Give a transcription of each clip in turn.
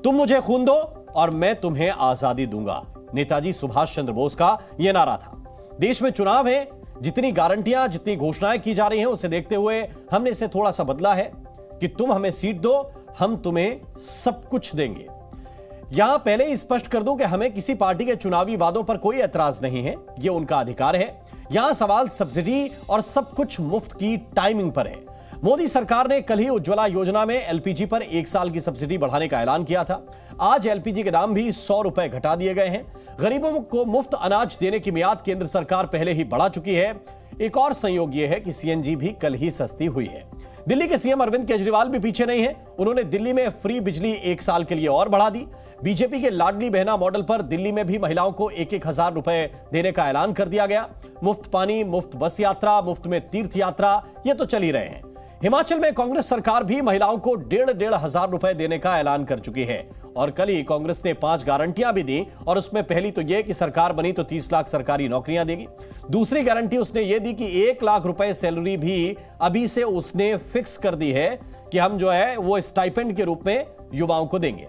तुम मुझे खून दो और मैं तुम्हें आजादी दूंगा, नेताजी सुभाष चंद्र बोस का यह नारा था। देश में चुनाव है, जितनी गारंटियां, जितनी घोषणाएं की जा रही हैं, उसे देखते हुए हमने इसे थोड़ा सा बदला है कि तुम हमें सीट दो, हम तुम्हें सब कुछ देंगे। यहां पहले ही स्पष्ट कर दूं कि हमें किसी पार्टी के चुनावी वादों पर कोई ऐतराज नहीं है, यह उनका अधिकार है। यहां सवाल सब्सिडी और सब कुछ मुफ्त की टाइमिंग पर है। मोदी सरकार ने कल ही उज्ज्वला योजना में एलपीजी पर 1 साल की सब्सिडी बढ़ाने का ऐलान किया था। आज एलपीजी के दाम भी 100 रुपए घटा दिए गए हैं। गरीबों को मुफ्त अनाज देने की मियाद केंद्र सरकार पहले ही बढ़ा चुकी है। एक और संयोग यह है कि सीएनजी भी कल ही सस्ती हुई है। दिल्ली के सीएम अरविंद केजरीवाल भी पीछे नहीं है। उन्होंने दिल्ली में फ्री बिजली 1 साल के लिए और बढ़ा दी। बीजेपी के लाडली बहना मॉडल पर दिल्ली में भी महिलाओं को 1-1 हजार रुपए देने का ऐलान कर दिया गया। मुफ्त पानी, मुफ्त बस यात्रा, मुफ्त में तीर्थ यात्रा, ये तो चल ही रहे हैं। हिमाचल में कांग्रेस सरकार भी महिलाओं को 1,500 हजार रुपए देने का ऐलान कर चुकी है। और कल ही कांग्रेस ने 5 गारंटियां भी दी, और उसमें पहली तो यह कि सरकार बनी तो 30 लाख सरकारी नौकरियां देगी। दूसरी गारंटी उसने यह दी कि 1 लाख रुपए सैलरी भी अभी से उसने फिक्स कर दी है कि हम जो है वो स्टाइपेंड के रूप में युवाओं को देंगे।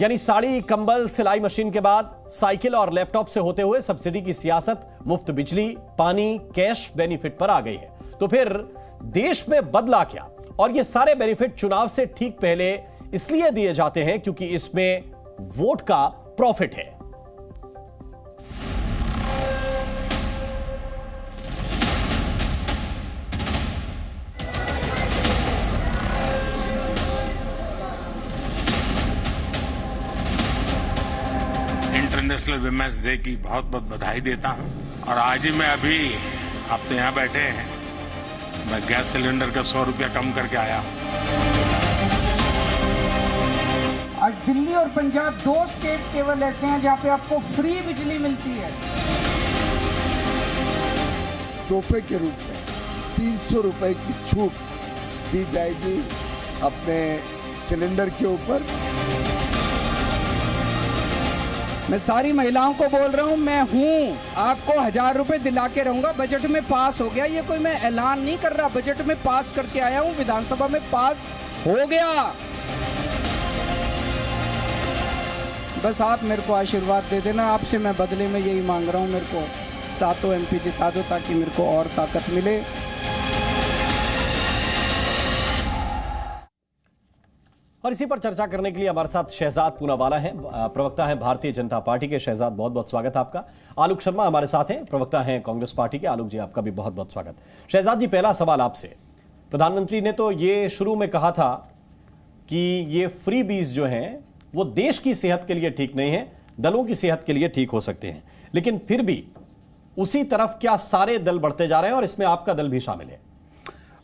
यानी साड़ी, कंबल, सिलाई मशीन के बाद साइकिल और लैपटॉप से होते हुए सब्सिडी की सियासत मुफ्त बिजली, पानी, कैश बेनिफिट पर आ गई है। तो फिर देश में बदला क्या? और ये सारे बेनिफिट चुनाव से ठीक पहले इसलिए दिए जाते हैं क्योंकि इसमें वोट का प्रॉफिट है। इंटरनेशनल विमेंस डे की बहुत बहुत बधाई देता हूं। और आज ही मैं अभी आप तो यहां बैठे हैं, मैं गैस सिलेंडर का 100 रुपया कम करके आया हूं। आज दिल्ली और पंजाब 2 स्टेट केवल ऐसे हैं जहां पे आपको फ्री बिजली मिलती है। तोहफे के रूप में 300 रुपए की छूट दी जाएगी अपने सिलेंडर के ऊपर। मैं सारी महिलाओं को बोल रहा हूं, मैं हूं, आपको 1000 रुपए दिला के रहूंगा। बजट में पास हो गया, ये कोई मैं ऐलान नहीं कर रहा, बजट में पास करके आया हूं, विधानसभा में पास हो गया। बस आप मेरे को आशीर्वाद दे देना, आपसे मैं बदले में यही मांग रहा हूं, मेरे को 7 MP जिता दो ताकि मेरे को और ताकत मिले। और इसी पर चर्चा करने के लिए हमारे साथ शहजाद पूनावाला हैं, प्रवक्ता हैं भारतीय जनता पार्टी के। शहजाद, बहुत बहुत स्वागत है आपका। आलोक शर्मा हमारे साथ हैं, प्रवक्ता हैं कांग्रेस पार्टी के। आलोक जी, आपका भी बहुत बहुत स्वागत। शहजाद जी, पहला सवाल आपसे। प्रधानमंत्री ने तो ये शुरू में कहा था कि ये फ्री बीज जो हैं वो देश की सेहत के लिए ठीक नहीं है, दलों की सेहत के लिए ठीक हो सकते हैं, लेकिन फिर भी उसी तरफ क्या सारे दल बढ़ते जा रहे हैं और इसमें आपका दल भी शामिल है?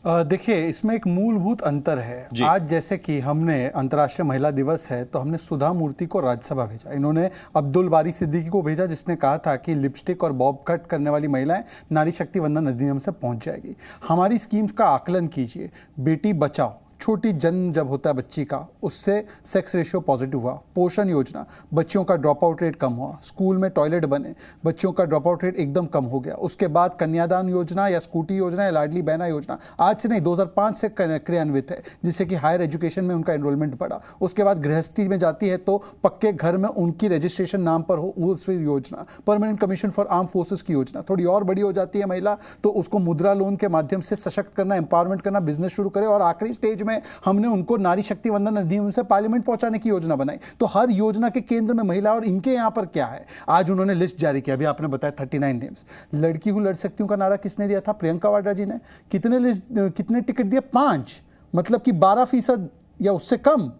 देखिए, इसमें एक मूलभूत अंतर है। आज जैसे कि हमने अंतर्राष्ट्रीय महिला दिवस है तो हमने सुधा मूर्ति को राज्यसभा भेजा, इन्होंने अब्दुल बारी सिद्दीकी को भेजा जिसने कहा था कि लिपस्टिक और बॉब कट करने वाली महिलाएं नारी शक्ति वंदन अधिनियम से पहुंच जाएगी। हमारी स्कीम्स का आकलन कीजिए। बेटी बचाओ, छोटी जन्म जब होता है बच्ची का, उससे सेक्स रेशियो पॉजिटिव हुआ। पोषण योजना, बच्चों का ड्रॉप आउट रेट कम हुआ। स्कूल में टॉयलेट बने, बच्चों का ड्रॉप आउट रेट एकदम कम हो गया। उसके बाद कन्यादान योजना या स्कूटी योजना या लाडली बहना योजना आज से नहीं 2005 से क्रियान्वित है, जिससे कि हायर एजुकेशन में उनका एनरोलमेंट बढ़ा। उसके बाद गृहस्थी में जाती है तो पक्के घर में उनकी रजिस्ट्रेशन नाम पर हो, उस योजना। Permanent commission for arm forces की योजना। थोड़ी और बड़ी हो जाती है महिला तो उसको मुद्रा लोन के माध्यम से सशक्त करना, एम्पावरमेंट करना, बिजनेस शुरू करे। और आखिरी स्टेज में हमने उनको नारी शक्ति वंदन अधिनियम से पार्लियामेंट पहुंचाने की योजना बनाई। तो हर योजना के केंद्र में महिला। और इनके यहां पर क्या है, आज उन्होंने लिस्ट जारी किया, अभी आपने बताया 39 नेम्स। लड़की हूं लड़ सकती हूं का नारा किसने दिया था? प्रियंका वाड्रा जी ने। कितने टिकट दिए? 5, मतलब कि 12% या उससे कम।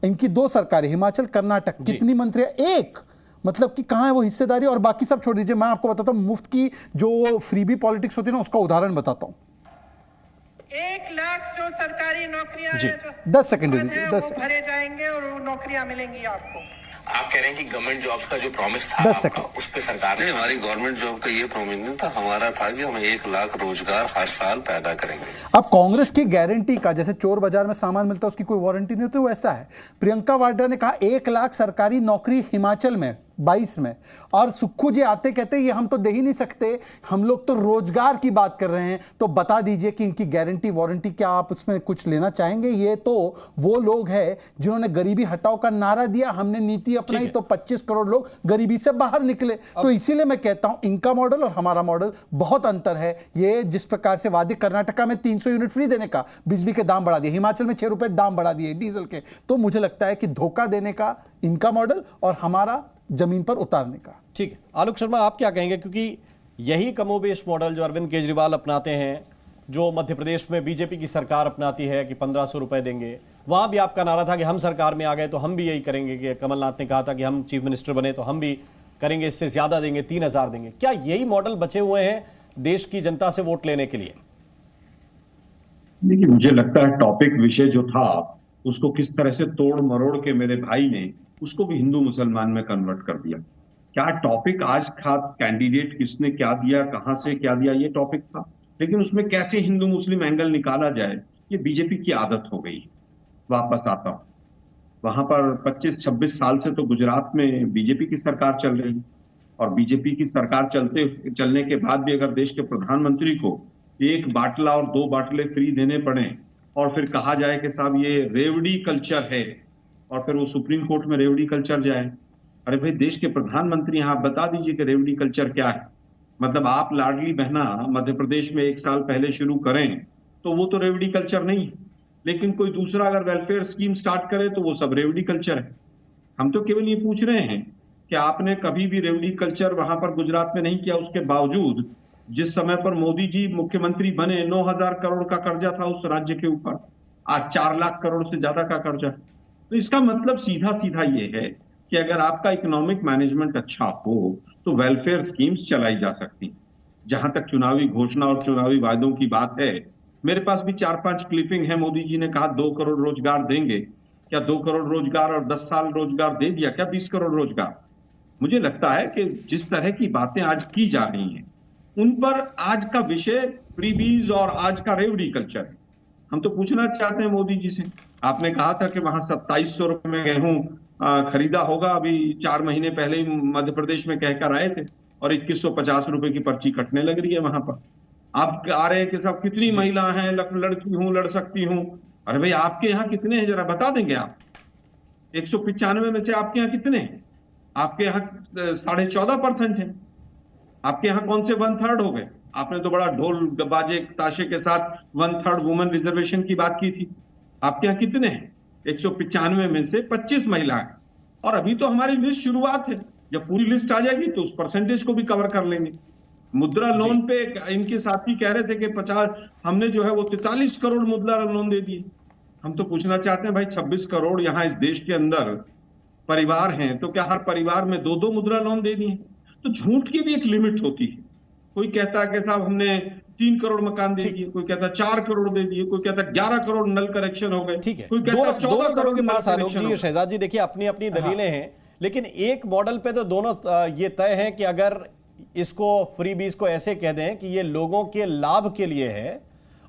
इनकी 2 सरकारें, हिमाचल, कर्नाटक। कितनी मंत्री? 1, मतलब कि कहां है वो हिस्सेदारी? और बाकी सब छोड़ दीजिए। मैं आपको बताता हूं मुफ्त की जो फ्रीबी पॉलिटिक्स होती है ना, उसका उदाहरण बताता हूं। 1 लाख जो सरकारी नौकरियां जी, हैं, 10 सेकंड दीजिए, 10 भरे जाएंगे और वो नौकरियां मिलेंगी आपको। आप कह रहे हैं कि गवर्नमेंट जॉब्स का जो प्रॉमिस था 10 सेकंड उस पे सरकार ने, हमारी गवर्नमेंट जॉब का ये प्रॉमिस नहीं था, हमारा था कि हम 1 लाख रोजगार हर साल पैदा करेंगे। अब कांग्रेस की गारंटी का, जैसे चोर बाजार में सामान मिलता है उसकी कोई वारंटी नहीं होती, वो ऐसा है। प्रियंका वाड्रा ने कहा 1 लाख सरकारी नौकरी हिमाचल में, 22 में, और सुक्खू जी आते कहते ये हम तो दे ही नहीं सकते, हम लोग तो रोजगार की बात कर रहे हैं। तो बता दीजिए कि इनकी गारंटी वारंटी क्या आप उसमें कुछ लेना चाहेंगे? ये तो वो लोग हैं जिन्होंने गरीबी हटाओ का नारा दिया, हमने नीति अपनाई तो 25 करोड़ लोग गरीबी से बाहर निकले। तो इसीलिए मैं कहता हूं इनका मॉडल और हमारा मॉडल बहुत अंतर है। ये जिस प्रकार से वादे कर्नाटका में 300 यूनिट फ्री देने का, बिजली के दाम बढ़ा दिए, हिमाचल में 6 रुपए दाम बढ़ा दिए डीजल के, तो मुझे लगता है कि धोखा देने का इनका मॉडल और हमारा जमीन पर उतारने का। ठीक है, आलोक शर्मा आप क्या कहेंगे? क्योंकि यही कमोबेश मॉडल जो अरविंद केजरीवाल अपनाते हैं, जो मध्य प्रदेश में बीजेपी की सरकार अपनाती है कि 1500 रुपए देंगे, वहां भी आपका नारा था कि हम सरकार में आ गए तो हम भी यही करेंगे, कि कमलनाथ ने कहा था कि हम चीफ मिनिस्टर बने तो हम भी करेंगे, इससे ज्यादा देंगे, 3000 देंगे। क्या यही मॉडल बचे हुए हैं देश की जनता से वोट लेने के लिए? देखिए, मुझे लगता है टॉपिक विषय जो था उसको किस तरह से तोड़ मरोड़ के मेरे भाई ने उसको भी हिंदू मुसलमान में कन्वर्ट कर दिया। क्या टॉपिक आज था कैंडिडेट किसने क्या दिया, कहां से क्या दिया, ये टॉपिक था, लेकिन उसमें कैसे हिंदू मुस्लिम एंगल निकाला जाए ये बीजेपी की आदत हो गई। वापस आता हूं, वहां पर 25-26 साल से तो गुजरात में बीजेपी की सरकार चल रही, और बीजेपी की सरकार चलने के बाद भी अगर देश के प्रधानमंत्री को 1 बाटला और 2 बाटले फ्री देने पड़े और फिर कहा जाए कि साहब ये रेवड़ी कल्चर है, और फिर वो सुप्रीम कोर्ट में रेवड़ी कल्चर जाए। अरे भाई, देश के प्रधानमंत्री हैं, आप बता दीजिए कि रेवड़ी कल्चर क्या है। मतलब आप लाडली बहना मध्य प्रदेश में 1 साल पहले शुरू करें तो वो तो रेवड़ी कल्चर नहीं है, लेकिन कोई दूसरा अगर वेलफेयर स्कीम स्टार्ट करे तो वो सब रेवड़ी कल्चर है। हम तो केवल ये पूछ रहे हैं कि आपने कभी भी रेवड़ी कल्चर वहां पर गुजरात में नहीं किया। उसके बावजूद जिस समय पर मोदी जी मुख्यमंत्री बने 9000 करोड़ का कर्जा था उस राज्य के ऊपर, आज 4 लाख करोड़ से ज्यादा का कर्जा। तो इसका मतलब सीधा सीधा ये है कि अगर आपका इकोनॉमिक मैनेजमेंट अच्छा हो तो वेलफेयर स्कीम्स चलाई जा सकती। जहां तक चुनावी घोषणा और चुनावी वायदों की बात है, मेरे पास भी 4-5 क्लिपिंग है। मोदी जी ने कहा 2 करोड़ रोजगार देंगे, क्या 2 करोड़ रोजगार और 10 साल रोजगार दे दिया? क्या 20 करोड़ रोजगार? मुझे लगता है कि जिस तरह की बातें आज की जा रही हैं उन पर आज का विषय फ्रीबीज और आज का रेवड़ी कल्चर है। हम तो पूछना चाहते हैं मोदी जी से, आपने कहा था कि वहां 2700 रुपए में गेहूं खरीदा होगा, अभी 4 महीने पहले ही मध्य प्रदेश में कहकर आए थे, और 2150 रुपए की पर्ची कटने लग रही है वहां पर। आप आ रहे हैं कि सब कितनी महिला हैं, लड़की हूं, लड़ सकती हूं। अरे भाई, आपके यहाँ कितने हैं जरा बता देंगे आप? 195 में से आपके यहाँ कितने हैं? आपके यहाँ 14.5% है। आपके यहाँ कौन से 1/3 हो गए? आपने तो बड़ा ढोल बाजे ताशे के साथ 1/3 वुमेन रिजर्वेशन की बात की थी। आपके यहाँ कितने हैं? 195 में से 25 महिलाएं, और अभी तो हमारी लिस्ट शुरुआत है। जब पूरी लिस्ट आ जाएगी तो उस परसेंटेज को भी कवर कर लेंगे। मुद्रा लोन पे इनके साथी कह रहे थे कि 50, हमने जो है वो 43 करोड़ मुद्रा लोन दे दिए। हम तो पूछना चाहते हैं भाई, 26 करोड़ यहाँ इस देश के अंदर परिवार हैं, तो क्या हर परिवार में 2-2 मुद्रा लोन दे दिए? तो झूठ की भी एक लिमिट होती है। कोई कहता है कि साहब हमने 3 करोड़ मकान दे दिए, कोई कहता है 4 करोड़ दे दिए, कोई कहता है 11 करोड़ नल कनेक्शन हो गए। ठीक है, कोई कहता है 14 करोड़ के पास आलोक जी, शहजाद जी, देखिए अपनी अपनी दलीलें हैं, लेकिन एक मॉडल पे तो दोनों ये तय है कि अगर इसको फ्रीबीज को ऐसे कह दें कि ये लोगों के लाभ के लिए है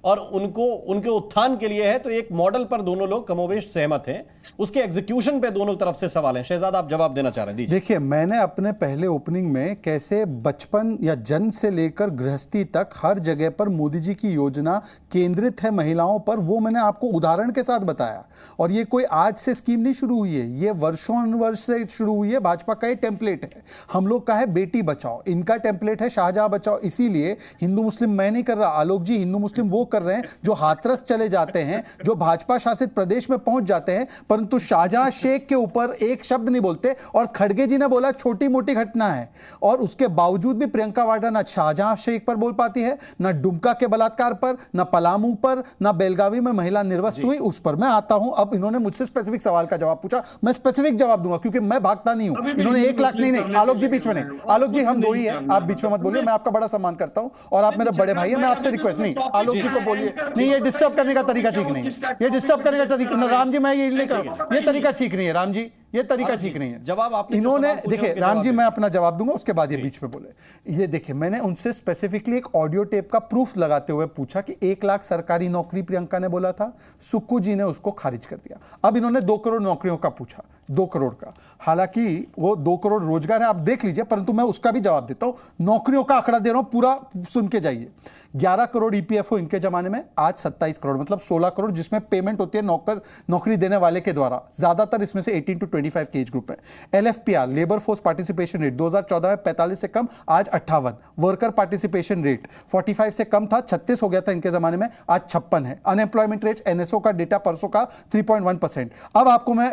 और उनके उत्थान के लिए है, तो एक मॉडल पर दोनों लोग कमोबेश सहमत हैं। उसके एग्जीक्यूशन पे दोनों तरफ से सवाल है। शहजाद, आप जवाब देना चाह रहे हैं? देखिए, मैंने अपने पहले ओपनिंग में कैसे बचपन या जन्म से लेकर गृहस्थी तक हर जगह पर मोदी जी की योजना केंद्रित है महिलाओं पर, वो मैंने आपको उदाहरण के साथ बताया। और ये कोई आज से स्कीम नहीं शुरू हुई है, ये वर्षों से शुरू हुई है। भाजपा का ये टेम्पलेट है। हम लोग का है बेटी बचाओ, इनका टेम्पलेट है शाहजहां बचाओ। इसीलिए हिंदू मुस्लिम मैं नहीं कर रहा आलोक जी, हिंदू मुस्लिम वो कर रहे हैं जो हाथरस चले जाते हैं, जो भाजपा शासित प्रदेश में पहुंच जाते हैं, परंतु शाहजहां शेख के ऊपर एक शब्द नहीं बोलते। और खड़गे जी ने बोला छोटी मोटी घटना है, और उसके बावजूद भी प्रियंका वाड्रा ना शाहजहां शेख पर बोल पाती है, ना डुमका के बलात्कार पर, ना पलामू पर, ना बेलगावी में महिला निर्वस्त्र हुई उस पर। मैं आता हूं, अब इन्होंने मुझसे स्पेसिफिक सवाल का जवाब पूछा, मैं स्पेसिफिक जवाब दूंगा क्योंकि मैं भागता नहीं हूं। इन्होंने 1 लाख नहीं, आलोक जी बीच में नहीं, आलोक जी हम 2 ही हैं, आप बीच में मत बोलिए। मैं आपका बड़ा सम्मान करता हूं और आप मेरे बड़े भाई हैं, मैं आपसे रिक्वेस्ट नहीं, आलोक जी को बोलिए नहीं। ये डिस्टर्ब करने का तरीका ठीक नहीं है, ये डिस्टर्ब करने का तरीका, राम जी मैं ये नहीं करूं, ये तरीका ठीक नहीं है राम जी, ये तरीका ठीक नहीं है। जवाब आपने इन्होंने देखिए राम जी, मैं अपना जवाब दूंगा, उसके बाद ये बीच में बोले। ये देखिए, मैंने उनसे स्पेसिफिकली एक ऑडियो टेप का प्रूफ लगाते हुए पूछा कि 1 लाख सरकारी नौकरी प्रियंका ने बोला था, सुक्कू जी ने उसको खारिज कर दिया। अब इन्होंने 2 करोड़ नौकरियों का पूछा, 2 करोड़ का, हालांकि वो 2 करोड़ रोजगार है, आप देख लीजिए, परंतु मैं उसका भी जवाब देता हूं। नौकरियों का आंकड़ा दे रहा हूं, पूरा सुन के जाइए। 11 करोड़ ईपीएफओ इनके जमाने में, आज 27 करोड़, मतलब 16 करोड़, जिसमें पेमेंट होती है नौकरी देने वाले के द्वारा। ज्यादातर इसमें से 18 to 25 की एज ग्रुप है। एलएफपीआर, लेबर फोर्स पार्टिसिपेशन रेट, 2014 में 45 से कम, आज 58। वर्कर पार्टिसिपेशन रेट 45 से कम था, 36 हो गया था इनके जमाने में, आज 56 है। अनएम्प्लॉयमेंट रेट, एनएसओ का डेटा परसों का 3.1%। अब आपको मैं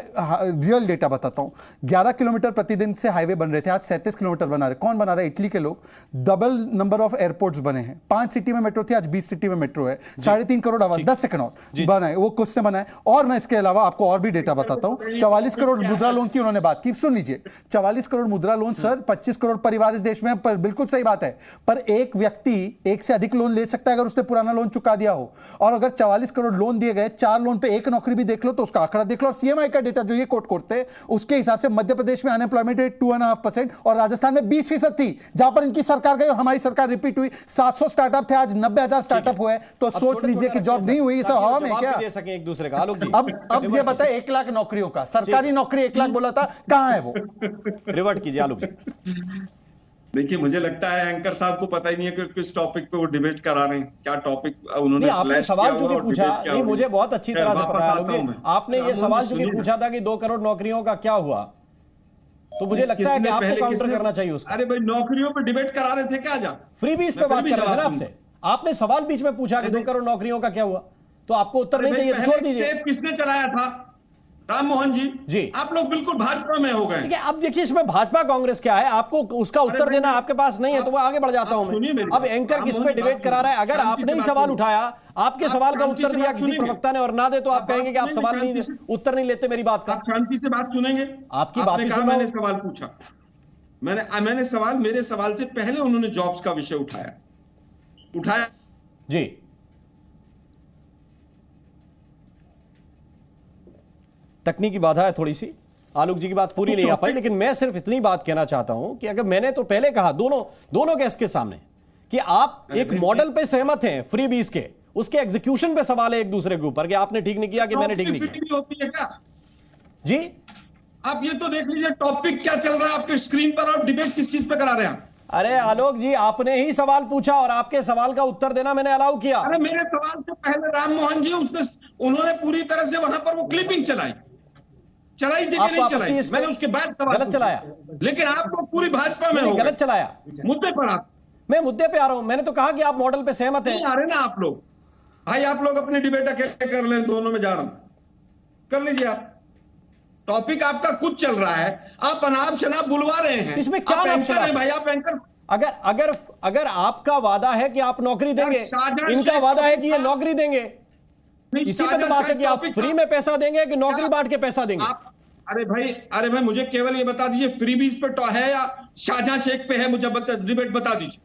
रियल डेटा बताता हूं। 11 किलोमीटर प्रतिदिन से हाईवे बन रहे थे, आज 37 किलोमीटर बना रहे। कौन बना रहा है? इटली के लोग। डबल नंबर ऑफ एयरपोर्ट्स बने हैं। 5 सिटी में मेट्रो थी, आज 20 सिटी में मेट्रो है। 3.5 करोड़ आवाज, 10 सेकंड और बना है, वो कुछ से बना है। और मैं इसके अलावा आपको और भी डेटा बताता हूं। 44 करोड़ मुद्रा लोन की उन्होंने बात की, सुन लीजिए। 44 करोड़ मुद्रा लोन सर, 25 करोड़ परिवार इस देश में, पर बिल्कुल सही बात है, पर एक व्यक्ति एक से अधिक लोन ले सकता है अगर उसने पुराना लोन चुका दिया हो। और अगर 44 करोड़ लोन दिए गए, 4 लोन पे 1 नौकरी भी देख लो तो उसका आंकड़ा देख लो। और सीएमआई का डेटा जो ये कोट करते हैं, उसके हिसाब से मध्य प्रदेश में अनएम्प्लॉयमेंट रेट 2.5% और राजस्थान में 20% थी, जहां पर इनकी सरकार गई और हमारी सरकार रिपीट हुई। 700 स्टार्टअप थे, आज 90,000 स्टार्टअप हुए। तो सोच लीजिए कि जॉब नहीं हुई, सब हवा में क्या? दे सके एक दूसरे का। आलोक जी, अब ये बताए 1 लाख नौकरियों का, सरकारी नौकरी 1 लाख बोला था, कहां है वो? रिवर्ट कीजिए आलोक जी। देखिए, मुझे लगता है एंकर साहब को पता ही नहीं है कि किस टॉपिक पे वो डिबेट करा रहे हैं, क्या टॉपिक उन्होंने आपने सवाल जो भी पूछा, नहीं मुझे बहुत अच्छी तरह से पता है। आपने ये सवाल जो भी पूछा था कि 2 करोड़ नौकरियों का क्या हुआ, तो मुझे लगता है कि आपको काउंटर करना चाहिए उसका। अरे भाई, नौकरियों पे डिबेट करा रहे थे क्या? जा फ्री बीस पे बात कर रहे थे ना आपसे। आपने सवाल बीच में पूछा कि 2 करोड़ नौकरियों का क्या हुआ, तो आपको उत्तर नहीं चाहिए, छोड़ दीजिए। किसने चलाया था? राम मोहन जी। आप लोग बिल्कुल भाजपा में हो गए। अब देखिए, इसमें भाजपा कांग्रेस क्या है, आपको उसका उत्तर देना आपके पास नहीं है, तो वो आगे बढ़ जाता हूं मैं। अब एंकर किस पे डिबेट करा रहा है? अगर आपने ही सवाल उठाया, आपके सवाल का उत्तर दिया किसी प्रवक्ता ने और ना दे, तो आप कहेंगे कि आप सवाल नहीं, उत्तर नहीं लेते मेरी बात का। आप शांति से बात सुनेंगे? आपकी बात मैंने सवाल पूछा, मैंने सवाल, मेरे सवाल से पहले उन्होंने जॉब्स का विषय उठाया जी। तकनीकी बाधा है थोड़ी सी, आलोक जी की बात पूरी नहीं आ पाई, लेकिन मैं सिर्फ इतनी बात कहना चाहता हूं कि अगर मैंने तो पहले कहा दोनों गेस्ट के सामने कि आप एक मॉडल पे सहमत हैं फ्री बीस के, उसके एग्जीक्यूशन पे सवाल है एक दूसरे के ऊपर कि आपने ठीक नहीं किया कि मैंने ठीक नहीं किया। जी, आप ये तो देख लीजिए टॉपिक क्या चल रहा है आपके स्क्रीन पर और डिबेट किस चीज पे करा रहे हैं। अरे आलोक जी, आपने ही सवाल पूछा और आपके सवाल का उत्तर देना मैंने अलाउ किया। अरे मेरे सवाल से पहले राम मोहन जी उन्होंने पूरी तरह से वहां पर वो क्लिपिंग चलाई थी कि नहीं चलाई? मैंने उसके बाद गलत चलाया, लेकिन आप लोग पूरी भाजपा में हो गलत चलाया मुद्दे पर। मैं मुद्दे पे आ रहा हूं, मैंने तो कहा कि आप मॉडल पे सहमत हैं। आ रहे ना आप लोग, भाई आप लोग अपनी डिबेट अकेले कर लें, दोनों में जा रहा हूं, कर लीजिए आप। टॉपिक आपका कुछ चल रहा है, आप अनाप शनाप बुलवा रहे हैं। इसमें क्या एंकर है भाई, आप एंकर। अगर आपका वादा है कि आप नौकरी देंगे, इनका वादा है कि ये नौकरी देंगे, इसी पे तो बात है कि आप फ्री में पैसा देंगे कि नौकरी बांट के पैसा देंगे। अरे भाई मुझे केवल ये बता दीजिए, फ्री बीज पे तो है या शाहजहां शेख पे है? मुझे डिबेट बता दीजिए,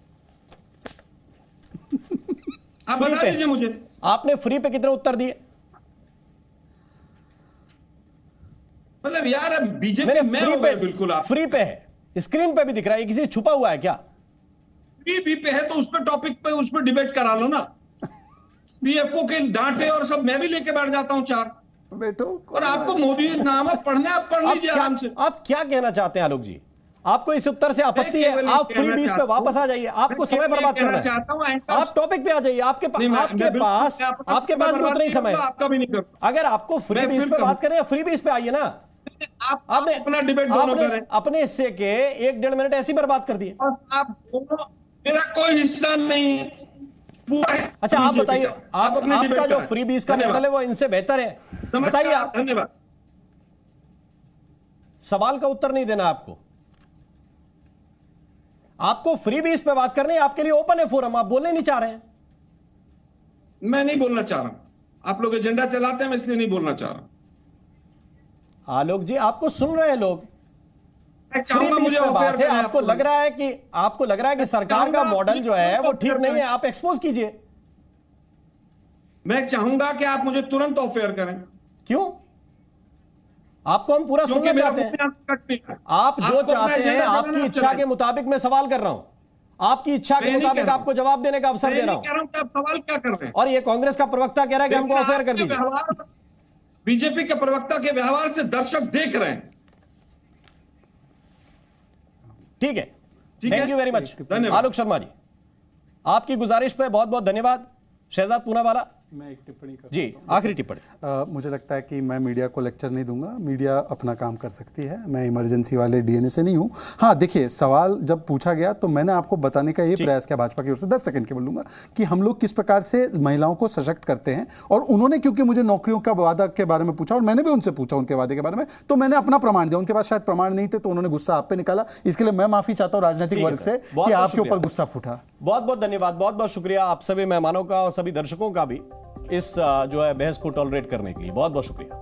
आप बता दीजिए मुझे। आपने फ्री पे कितने उत्तर दिए? मतलब यार, बीजेपी में हो गए बिल्कुल। आप फ्री पे है, स्क्रीन पे भी दिख रहा है, किसी छुपा हुआ है क्या? फ्री भी पे है तो उस पर टॉपिक पे, उस पर डिबेट करा लो ना। पीएफओ के डांटे और सब मैं भी लेके बैठ जाता हूं 4 बैठो। और आपको मोदी नामा पढ़ना, आप पढ़ लीजिए आराम से। आप क्या कहना चाहते हैं आलोक जी? आपको इस उत्तर से आपत्ति है? आप फ्री बीस पे वापस आ जाइए, आपको समय बर्बाद करना है। आप टॉपिक पे आ जाइए, आपके पास भी उतना ही समय है। अगर आपको फ्री बीस पे बात करें, फ्री बीस पे आइए ना। आपने अपना डिबेट अपने हिस्से के 1-1.5 मिनट ऐसी बर्बाद कर दिए। मेरा कोई हिस्सा नहीं है। अच्छा, आप बताइए, आपका जो फ्री बीस का मॉडल है वो इनसे बेहतर है, बताइए आप। धन्यवाद। सवाल का उत्तर नहीं देना आपको फ्री बीस पे बात करनी है, आपके लिए ओपन है फोरम, आप बोलने नहीं चाह रहे हैं। मैं नहीं बोलना चाह रहा हूं, आप लोग एजेंडा चलाते हैं, मैं इसलिए नहीं बोलना चाह रहा। आलोक जी, आपको सुन रहे हैं लोग, मुझे बात है, आपको लग रहा है कि सरकार का मॉडल जो है वो ठीक नहीं है, आप एक्सपोज कीजिए। मैं चाहूंगा कि आप मुझे तुरंत ऑफेयर करें। क्यों? आपको हम पूरा सुनना चाहते हैं। आप जो चाहते हैं, आपकी इच्छा के मुताबिक मैं सवाल कर रहा हूं, आपकी इच्छा के मुताबिक आपको जवाब देने का अवसर दे रहा हूं। आप सवाल क्या कर रहे हैं? और ये कांग्रेस का प्रवक्ता कह रहा है कि हमको अफेयर कर दीजिए। बीजेपी के प्रवक्ता के व्यवहार से दर्शक देख रहे हैं। ठीक है, थैंक यू वेरी मच धन्यवाद। आलोक शर्मा जी, आपकी गुजारिश पे बहुत बहुत धन्यवाद। शहजाद पूनावाला मैं एक टिप्पणी कर जी, आखिरी टिप्पणी। मुझे लगता है कि मैं मीडिया को लेक्चर नहीं दूंगा, मीडिया अपना काम कर सकती है, मैं इमरजेंसी वाले डीएनए से नहीं हूं। हाँ देखिए, सवाल जब पूछा गया तो मैंने आपको बताने का ये प्रयास किया भाजपा की ओर से, 10 सेकंड के बोलूंगा, कि हम लोग किस प्रकार से महिलाओं को सशक्त करते हैं। और उन्होंने क्योंकि मुझे नौकरियों का वादा के बारे में पूछा और मैंने भी उनसे पूछा उनके वादे के बारे में, तो मैंने अपना प्रमाण दिया। उनके पास शायद प्रमाण नहीं थे तो उन्होंने गुस्सा आप पे निकाला। इसके लिए मैं माफी चाहता हूँ राजनीतिक वर्ग से कि आपके ऊपर गुस्सा फूटा। बहुत बहुत धन्यवाद, बहुत बहुत शुक्रिया आप सभी मेहमानों का और सभी दर्शकों का भी इस जो है बहस को टॉलरेट करने के लिए। बहुत बहुत शुक्रिया।